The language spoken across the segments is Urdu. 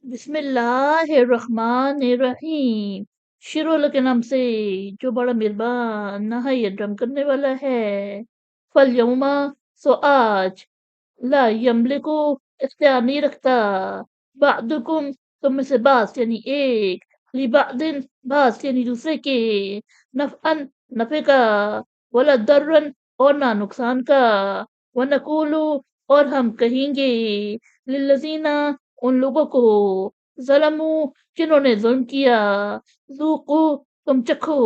بسم اللہ الرحمن الرحیم۔ شروع اللہ کے نام سے جو بڑا مہربان نہایت رحم کرنے والا ہے۔ فالیوم، سو آج، لا یملکو، اختیار نہیں رکھتا، بعضکم، تم میں سے بعض یعنی ایک، لبعض، بعض یعنی دوسرے کے، نفعن، نفع کا، ولا ضرن، اور نہ نقصان کا، ونقولو، اور ہم کہیں گے، للذین، ان لوگوں کو، ظلموا، جنہوں نے ظلم کیا، ذوقو، تم چکھو،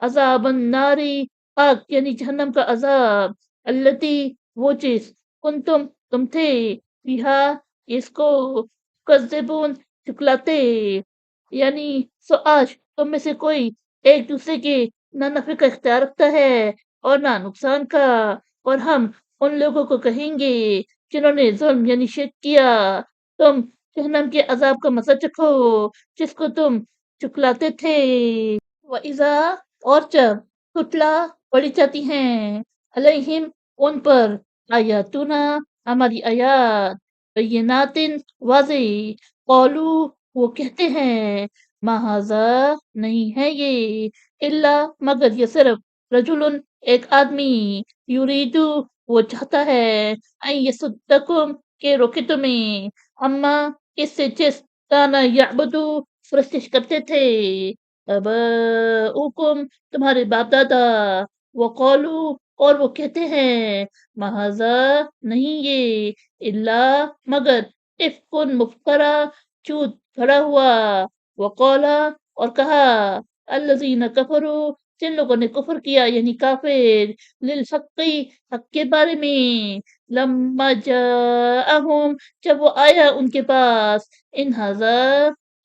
عذاب الناری، آگ یعنی جہنم کا عذاب، التی، وہ چیز، تم تھے، فیہا، اس کو، کذبون، جھٹلاتے، یعنی سو آج تم میں سے کوئی ایک دوسرے کے نہ نفع کا اختیار رکھتا ہے اور نہ نقصان کا، اور ہم ان لوگوں کو کہیں گے جنہوں نے ظلم یعنی شرک کیا، تم جہنم کے عذاب کا مزہ چکھو جس کو تم چکلاتے تھے۔ وَإِذَا، اور جب، تتلا، پڑھی جاتی ہیں، علیہم، ان پر، آیاتنا، ہماری آیات، بینات، واضح، قولو، وہ کہتے ہیں، ما ھذا، نہیں ہے یہ، الا، مگر یہ صرف، رجل، ایک آدمی، یریدو، وہ چاہتا ہے، ان یصدکم، کہ روکے تمہیں، اما، اس سے جس، کانا یعبدو، پرستش کرتے تھے، آباؤکم، تمہارے باپ دادا، وقالو، اور وہ کہتے ہیں، ما ھذا، نہیں یہ، الا، مگر، افکن، مفترا، جھوٹ گھڑا ہوا، وقالا، اور کہا، الذین کفروا، جن لوگوں نے کفر کیا یعنی کافر، للحق، حق کے بارے میں، لما جاءہم، جب وہ آیا ان کے پاس، ان ھذا،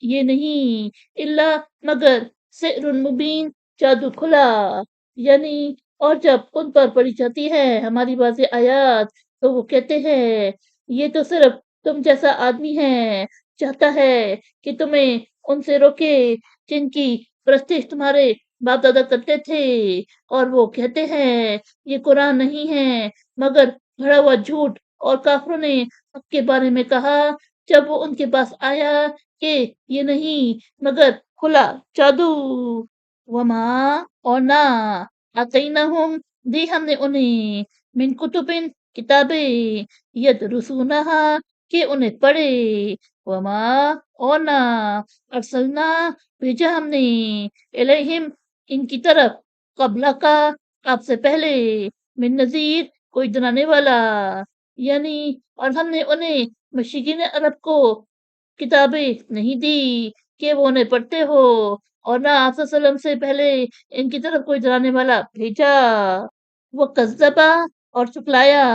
یہ نہیں، الا، مگر، سحر مبین، جادو کھلا، یعنی، اور جب ان پر پڑھی جاتی ہے ہماری واضح آیات تو وہ کہتے ہیں، یہ تو صرف تم جیسا آدمی ہے، چاہتا ہے کہ تمہیں ان سے روکے جن کی پرستش تمہارے باپ دادا کرتے تھے، اور وہ کہتے ہیں یہ قرآن نہیں ہے مگر گھڑا ہوا جھوٹ، اور کافروں نے حق کے بارے میں کہا جب وہ ان کے پاس آیا کہ یہ نہیں مگر کھلا جادو، وما، اور نہ، آتیناہم، دی ہم نے انہیں، من کتبن، کتابیں، یدرسونہا، کہ انہیں پڑھے، وما، اور نہ، ارسلنا، بھیجا ہم نے، الیہم، ان کی طرف، قبل کا، آپ سے پہلے، من نذیر، کوئی ڈرانے والا، یعنی، اور ہم نے انہیں مشرکین عرب کو کتابیں نہیں دی کہ وہ انہیں پڑھتے ہو، اور نہ آپ صلی اللہ علیہ وسلم سے پہلے ان کی طرف کوئی ڈرانے والا بھیجا، وہ کذبا، اور چکلایا،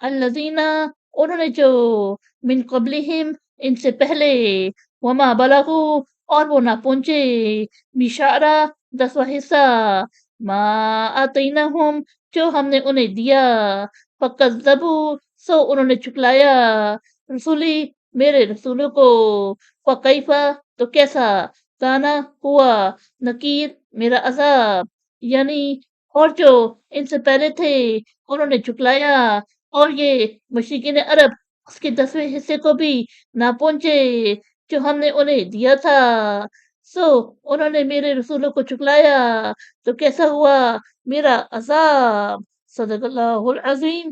الذین، انہوں نے جو، من قبلہم، ان سے پہلے، وما بلغو، اور وہ نہ پہنچے، مشارہ، 10واں حصہ، ما آتیناہم، جو ہم نے انہیں دیا، فکذبوا، سو انہوں نے چکلایا، رسولی، میرے رسولوں کو، فکیفا، تو کیسا، کانا، ہوا، نکیر، میرا عذاب، یعنی، اور جو ان سے پہلے تھے انہوں نے چکلایا، اور یہ مشرکین عرب اس کے 10ویں حصے کو بھی نہ پہنچے جو ہم نے انہیں دیا تھا، سو انہوں نے میرے رسولوں کو چکلایا تو کیسا ہوا میرا عذاب۔ صدق اللہ العظیم۔